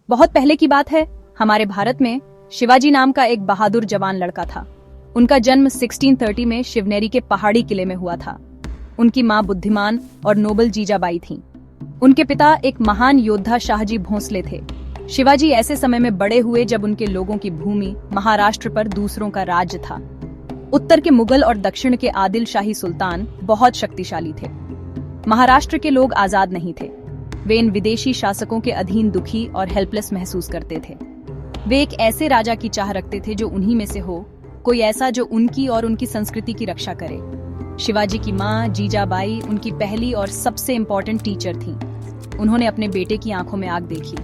बहुत पहले की बात है। हमारे भारत में शिवाजी नाम का एक बहादुर जवान लड़का था। उनका जन्म 1630 में शिवनेरी के पहाड़ी किले में हुआ था। उनकी मां बुद्धिमान और नोबल जीजाबाई थीं। उनके पिता एक महान योद्धा शाहजी भोंसले थे। शिवाजी ऐसे समय में बड़े हुए जब उनके लोगों की भूमि महाराष्ट्र पर दूसरों का राज्य था। उत्तर के मुगल और दक्षिण के आदिल शाही सुल्तान बहुत शक्तिशाली थे। महाराष्ट्र के लोग आजाद नहीं थे। वे इन विदेशी शासकों के अधीन दुखी और हेल्पलेस महसूस करते थे। वे एक ऐसे राजा की चाह रखते थे जो उन्हीं में से हो, कोई ऐसा जो उनकी और उनकी संस्कृति की रक्षा करे। शिवाजी की मां जीजाबाई उनकी पहली और सबसे इम्पोर्टेंट टीचर थीं। उन्होंने अपने बेटे की आंखों में आग देखी।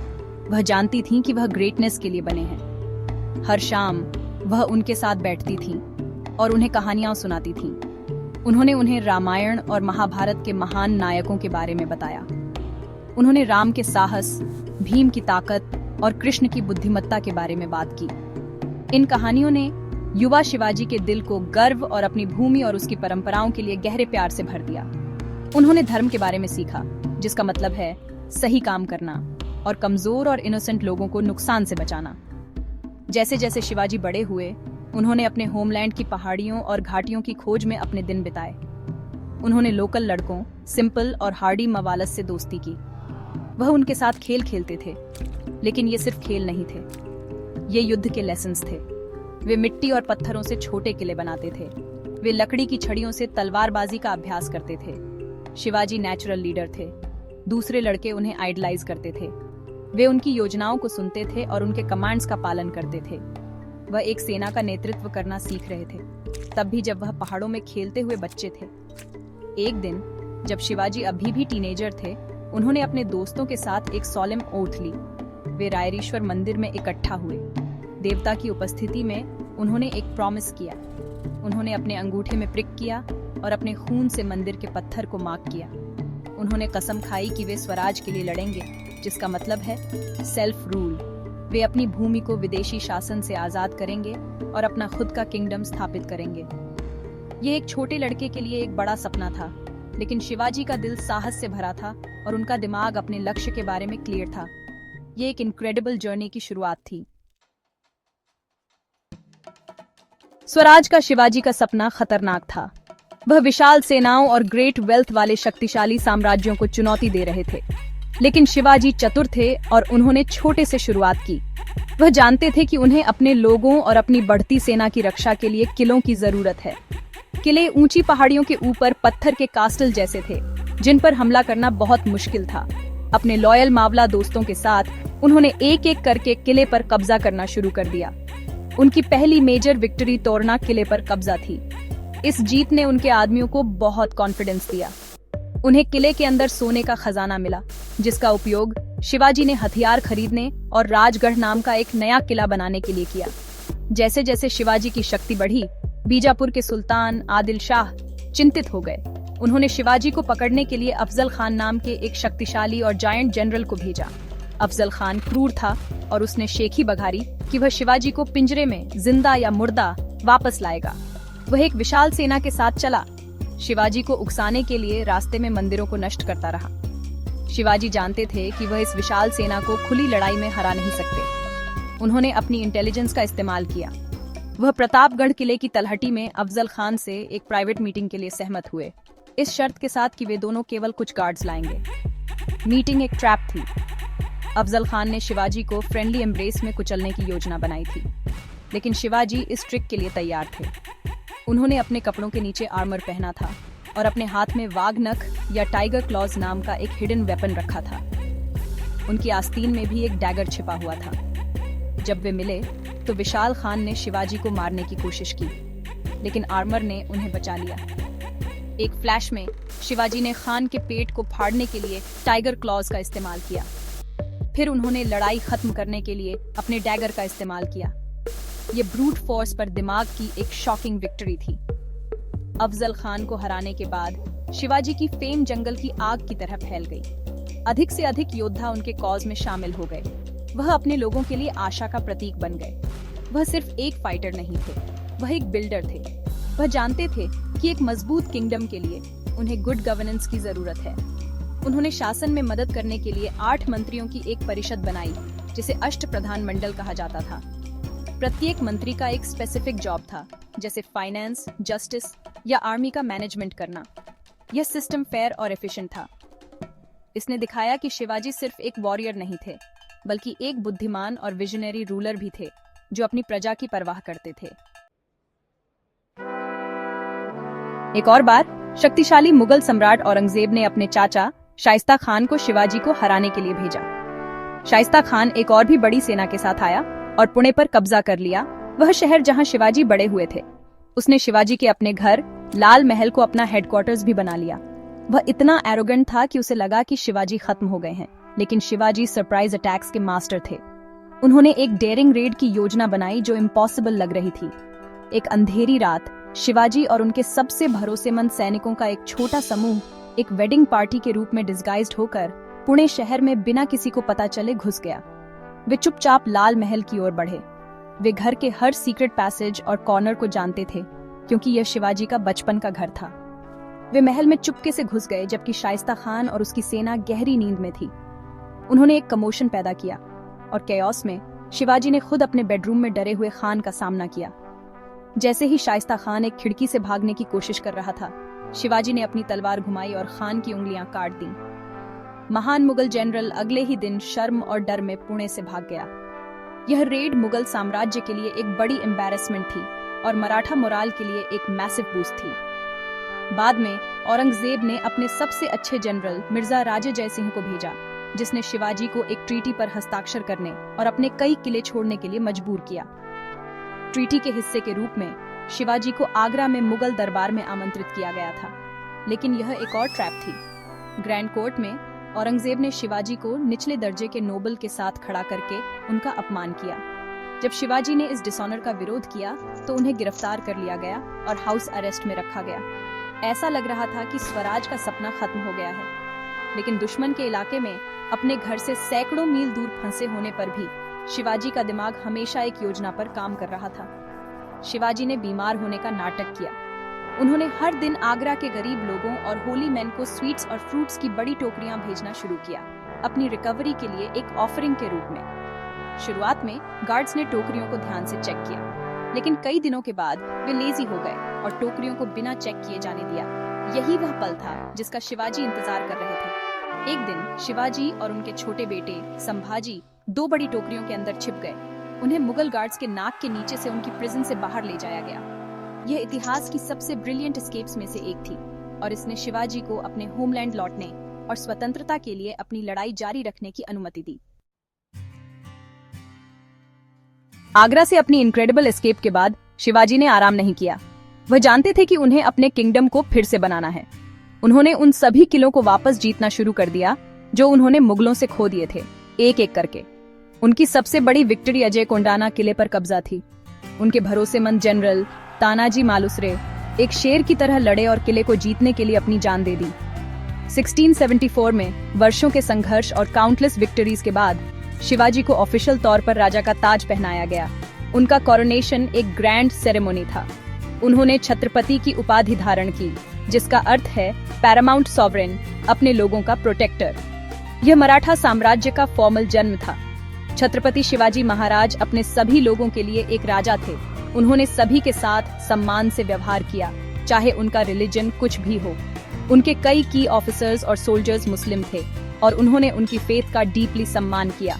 वह जानती थीं कि वह ग्रेटनेस के लिए बने हैं। हर शाम वह उनके साथ बैठती थीं और उन्हें कहानियां सुनाती थीं। उन्होंने उन्हें रामायण और महाभारत के महान नायकों के बारे में बताया। उन्होंने राम के साहस, भीम की ताकत और कृष्ण की बुद्धिमत्ता के बारे में बात की। इन कहानियों ने युवा शिवाजी के दिल को गर्व और अपनी भूमि और उसकी परंपराओं के लिए गहरे प्यार से भर दिया। उन्होंने धर्म के बारे में सीखा, जिसका मतलब है सही काम करना और कमजोर और इनोसेंट लोगों को नुकसान से बचाना। जैसे जैसे शिवाजी बड़े हुए, उन्होंने अपने होमलैंड की पहाड़ियों और घाटियों की खोज में अपने दिन बिताए। उन्होंने लोकल लड़कों, सिंपल और हार्डी मवालस से दोस्ती की। वह उनके साथ खेल खेलते थे, लेकिन ये सिर्फ खेल नहीं थे, ये युद्ध के लेसन्स थे। वे मिट्टी और पत्थरों से छोटे किले बनाते थे। वे लकड़ी की छड़ियों से तलवारबाजी का अभ्यास करते थे। शिवाजी नेचुरल लीडर थे। दूसरे लड़के उन्हें आइडलाइज करते थे। वे उनकी योजनाओं को सुनते थे और उनके कमांड्स का पालन करते थे। वह एक सेना का नेतृत्व करना सीख रहे थे, तब भी जब वह पहाड़ों में खेलते हुए बच्चे थे। एक दिन जब शिवाजी अभी भी टीनेजर थे, उन्होंने अपने दोस्तों के साथ एक सोलेम ओथ ली। वे रायरेश्वर मंदिर में इकट्ठा हुए। देवता की उपस्थिति में उन्होंने एक प्रॉमिस किया। उन्होंने अपने अंगूठे में प्रिक किया और अपने खून से मंदिर के पत्थर को मार्क किया। उन्होंने कसम खाई कि वे स्वराज के लिए लड़ेंगे, जिसका मतलब है सेल्फ रूल। वे अपनी भूमि को विदेशी शासन से आजाद करेंगे और अपना खुद का किंगडम स्थापित करेंगे। ये एक छोटे लड़के के लिए एक बड़ा सपना था, लेकिन शिवाजी का दिल साहस से भरा था और उनका दिमाग अपने लक्ष्य के बारे में क्लियर था। ये एक इनक्रेडिबल जर्नी की शुरुआत थी। स्वराज का शिवाजी का सपना खतरनाक था। वह विशाल सेनाओं और ग्रेट वेल्थ वाले शक्तिशाली साम्राज्यों को चुनौती दे रहे थे, लेकिन शिवाजी चतुर थे और उन्होंने छोटे से शुरुआत की। वह जानते थे कि उन्हें अपने लोगों और अपनी बढ़ती सेना की रक्षा के लिए किलों की जरूरत है। किले ऊंची पहाड़ियों के ऊपर पत्थर के कास्टल जैसे थे, जिन पर हमला करना बहुत मुश्किल था। अपने लॉयल मावला दोस्तों के साथ उन्होंने एक एक करके किले पर कब्जा करना शुरू कर दिया। उनकी पहली मेजर विक्ट्री तोरना किले पर कब्जा थी। इस जीत ने उनके आदमियों को बहुत कॉन्फिडेंस दिया। उन्हें किले के अंदर सोने का खजाना मिला, जिसका उपयोग शिवाजी ने हथियार खरीदने और राजगढ़ नाम का एक नया किला बनाने के लिए किया। जैसे जैसे शिवाजी की शक्ति बढ़ी, बीजापुर के सुल्तान आदिल शाह चिंतित हो गए। उन्होंने शिवाजी को पकड़ने के लिए अफजल खान नाम के एक शक्तिशाली और जायंट जनरल को भेजा। अफजल खान क्रूर था और उसने शेखी बघारी कि वह शिवाजी को पिंजरे में जिंदा या मुर्दा वापस लाएगा। वह एक विशाल सेना के साथ चला। शिवाजी को उकसाने के लिए रास्ते में मंदिरों को नष्ट करता रहा। शिवाजी जानते थे कि वह इस विशाल सेना को खुली लड़ाई में हरा नहीं सकते। उन्होंने अपनी इंटेलिजेंस का इस्तेमाल किया। वह प्रतापगढ़ किले की तलहटी में अफजल खान से एक प्राइवेट मीटिंग के लिए सहमत हुए, इस शर्त के साथ कि वे दोनों केवल कुछ गार्ड्स लाएंगे। मीटिंग एक ट्रैप थी। अफजल खान ने शिवाजी को फ्रेंडली एम्ब्रेस में कुचलने की योजना बनाई थी, लेकिन शिवाजी इस ट्रिक के लिए तैयार थे। उन्होंने अपने कपड़ों के नीचे आर्मर पहना था और अपने हाथ में वाघ नख या टाइगर क्लॉज नाम का एक हिडन वेपन रखा था। उनकी आस्तीन में भी एक डैगर छिपा हुआ था। जब वे मिले तो विशाल खान ने शिवाजी को मारने की कोशिश की, लेकिन आर्मर ने उन्हें बचा लिया। एक फ्लैश में शिवाजी ने खान के पेट को फाड़ने के लिए टाइगर क्लॉज का इस्तेमाल किया। फिर उन्होंने लड़ाई खत्म करने के लिए अपने डैगर का इस्तेमाल किया। ये ब्रूट फोर्स पर दिमाग की एक शॉकिंग विक्ट्री थी। अफजल खान को हराने के बाद शिवाजी की फेम जंगल की आग की तरह फैल गई। अधिक से अधिक योद्धा उनके कॉज में शामिल हो गए। वह अपने लोगों के लिए आशा का प्रतीक बन गए। वह सिर्फ एक फाइटर नहीं थे, वह एक बिल्डर थे। वह जानते थे कि एक मजबूत किंगडम के लिए उन्हें गुड गवर्नेंस की जरूरत है। उन्होंने शासन में मदद करने के लिए 8 मंत्रियों की एक परिषद बनाई जिसे अष्टप्रधान मंडल कहा जाता था। प्रत्येक मंत्री का एक स्पेसिफिक जॉब था, जैसे फाइनेंस, जस्टिस या आर्मी का मैनेजमेंट करना। यह सिस्टम फेयर और एफिशिएंट था। इसने दिखाया कि शिवाजी सिर्फ एक वॉरियर नहीं थे, बल्कि एक बुद्धिमान और विजनरी रूलर भी थे, जो अपनी प्रजा की परवाह करते थे। एक और बार शक्तिशाली मुगल सम्राट औरंगजेब ने अपने चाचा शाइस्ता खान को शिवाजी को हराने के लिए भेजा। शाइस्ता खान एक और भी बड़ी सेना के साथ आया और पुणे पर कब्जा कर लिया, वह शहर जहां शिवाजी बड़े हुए थे। उसने शिवाजी के अपने घर लाल महल को अपना हेडक्वार्टर्स भी बना लिया। वह इतना एरोगेंट था कि उसे लगा कि शिवाजी खत्म हो गए हैं, लेकिन शिवाजी सरप्राइज अटैक्स के मास्टर थे। उन्होंने एक डेयरिंग रेड की योजना बनाई जो इम्पॉसिबल लग रही थी। एक अंधेरी रात शिवाजी और उनके सबसे भरोसेमंद सैनिकों का एक छोटा समूह एक वेडिंग पार्टी के रूप में डिस्गाइज्ड होकर पुणे शहर में बिना किसी को पता चले घुस गया। वे चुपचाप लाल महल की ओर बढ़े। वे घर के हर सीक्रेट पैसेज और कॉर्नर को जानते थे, क्योंकि यह शिवाजी का बचपन का घर था। वे महल में चुपके से घुस गए, जबकि शाइस्ता खान और उसकी सेना गहरी नींद में थी। उन्होंने एक कमोशन पैदा किया और कैओस में शिवाजी ने खुद अपने बेडरूम में डरे हुए खान का सामना किया। जैसे ही शाइस्ता खान एक खिड़की से भागने की कोशिश कर रहा था, शिवाजी ने अपनी तलवार घुमाई और खान की उंगलियां काट दी। महान मुगल जनरल अगले ही दिन शर्म और डर में पुणे से भाग गया। यह रेड मुगल साम्राज्य के लिए एक बड़ी एम्बैरेसमेंट थी और मराठा मोराल के लिए एक मैसिव बूस्ट थी। बाद में औरंगजेब ने अपने सबसे अच्छे जनरल मिर्जा राजे जयसिंह को भेजा, जिसने शिवाजी को एक ट्रीटी पर हस्ताक्षर करने और अपने कई किले छोड़ने के लिए मजबूर किया। ट्रीटी के हिस्से के रूप में शिवाजी को आगरा में मुगल दरबार में आमंत्रित किया गया था, लेकिन यह एक और ट्रैप थी। ग्रैंड कोर्ट में औरंगजेब ने शिवाजी को निचले दर्जे के नोबल के साथ खड़ा करके उनका अपमान किया। जब शिवाजी ने इस डिसऑनर का विरोध किया तो उन्हें गिरफ्तार कर लिया गया और हाउस अरेस्ट में रखा गया। ऐसा लग रहा था कि स्वराज का सपना खत्म हो गया है, लेकिन दुश्मन के इलाके में अपने घर से सैकड़ों मील दूर फंसे होने पर भी शिवाजी का दिमाग हमेशा एक योजना पर काम कर रहा था। शिवाजी ने बीमार होने का नाटक किया। उन्होंने हर दिन आगरा के गरीब लोगों और होली मैन को स्वीट्स और फ्रूट्स की बड़ी टोकरियां भेजना शुरू किया, अपनी रिकवरी के लिए एक ऑफरिंग के रूप में। शुरुआत में गार्ड्स ने टोकरियों को ध्यान से चेक किया, लेकिन कई दिनों के बाद वे लेजी हो गए और टोकरियों को बिना चेक किए जाने दिया। यही वह पल था जिसका शिवाजी इंतजार कर रहे थे। एक दिन शिवाजी और उनके छोटे बेटे संभाजी दो बड़ी टोकरियों के अंदर छिप गए। उन्हें मुगल गार्ड्स के नाक के नीचे से उनकी प्रिजन से बाहर ले जाया गया। यह इतिहास की सबसे ब्रिलियंट एस्केप्स में से एक थी और इसने शिवाजी को अपने होमलैंड लौटने और स्वतंत्रता के लिए अपनी लड़ाई जारी रखने की अनुमति दी। आगरा से अपनी इनक्रेडिबल एस्केप के बाद शिवाजी ने आराम नहीं किया। वह जानते थे कि उन्हें अपने किंगडम को फिर से बनाना है। उन्होंने उन सभी किलों को वापस जीतना शुरू कर दिया जो उन्होंने मुगलों से खो दिए थे, एक एक करके। उनकी सबसे बड़ी विक्ट्री अजय कोंडाना किले पर कब्जा थी। उनके भरोसेमंद जनरल तानाजी मालुसरे एक शेर की तरह लड़े और किले को जीतने के लिए अपनी जान दे दी। 1674 में वर्षों के संघर्ष और काउंटलेस विक्टरीज के बाद शिवाजी को ऑफिशियल तौर पर राजा का ताज पहनाया गया। उनका कोरोनेशन एक ग्रैंड सेरेमनी था। उन्होंने छत्रपति की उपाधि धारण की, जिसका अर्थ है पैरामाउंट सॉवरेन, अपने लोगों का प्रोटेक्टर। यह मराठा साम्राज्य का फॉर्मल जन्म था। छत्रपति शिवाजी महाराज अपने सभी लोगों के लिए एक राजा थे। उन्होंने सभी के साथ सम्मान से व्यवहार किया, चाहे उनका रिलीजन कुछ भी हो। उनके कई की ऑफिसर्स और सोल्जर्स मुस्लिम थे और उन्होंने उनकी फेथ का डीपली सम्मान किया।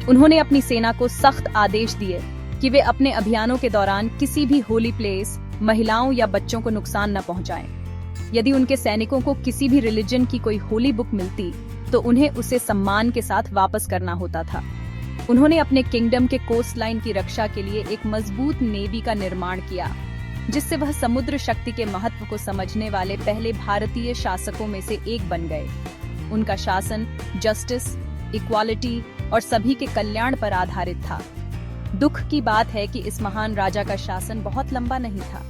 उन्होंने अपनी सेना को सख्त आदेश दिए कि वे अपने अभियानों के दौरान किसी भी होली प्लेस, महिलाओं या बच्चों को नुकसान न पहुंचाएं। यदि उनके सैनिकों को किसी भी रिलीजन की कोई होली बुक मिलती तो उन्हें उसे सम्मान के साथ वापस करना होता था। उन्होंने अपने किंगडम के कोस्ट लाइन की रक्षा के लिए एक मजबूत नेवी का निर्माण किया, जिससे वह समुद्र शक्ति के महत्व को समझने वाले पहले भारतीय शासकों में से एक बन गए। उनका शासन जस्टिस, इक्वालिटी और सभी के कल्याण पर आधारित था। दुख की बात है कि इस महान राजा का शासन बहुत लंबा नहीं था।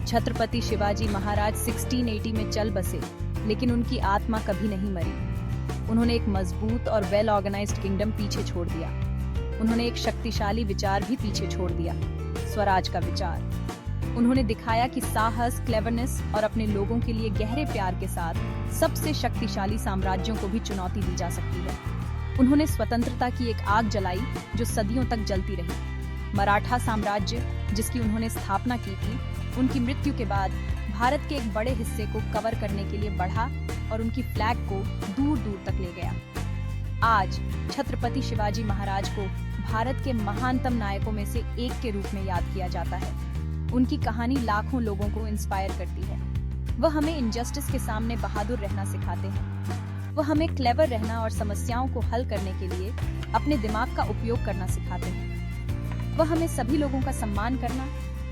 छत्रपति शिवाजी महाराज 1680 में चल बसे, लेकिन उनकी आत्मा कभी नहीं मरी। उन्होंने एक मजबूत और वेल ऑर्गेनाइज्ड किंगडम पीछे छोड़ दिया। उन्होंने एक शक्तिशाली विचार भी पीछे छोड़ दिया, स्वराज का विचार। उन्होंने दिखाया कि साहस, क्लेवरनेस और अपने लोगों के लिए गहरे प्यार के साथ सबसे शक्तिशाली साम्राज्यों को भी चुनौती दी जा सकती है। उन्होंने स्वतंत्रता की एक आग जलाई जो सदियों तक जलती रही। मराठा साम्राज्य, जिसकी उन्होंने स्थापना की थी, उनकी मृत्यु के बाद भारत के एक बड़े हिस्से को कवर करने के लिए बढ़ा और उनकी फ्लैग को दूर दूर तक ले गया। आज छत्रपति शिवाजी महाराज को भारत के महानतम नायकों में से एक के रूप में याद किया जाता है। उनकी कहानी लाखों लोगों को इंस्पायर करती है। वह हमें इनजस्टिस के सामने बहादुर रहना सिखाते हैं। वह हमें क्लेवर रहना और समस्याओं को हल करने के लिए अपने दिमाग का उपयोग करना सिखाते हैं। वह हमें सभी लोगों का सम्मान करना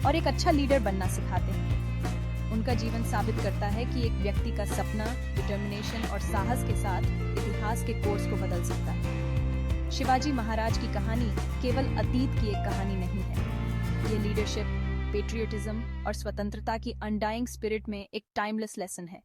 और एक अच्छा लीडर बनना सिखाते हैं। उनका जीवन साबित करता है कि एक व्यक्ति का सपना, डिटर्मिनेशन और साहस के साथ इतिहास के कोर्स को बदल सकता है। शिवाजी महाराज की कहानी केवल अतीत की एक कहानी नहीं है। ये लीडरशिप, पेट्रियटिज्म और स्वतंत्रता की अनडाइंग स्पिरिट में एक टाइमलेस लेसन है।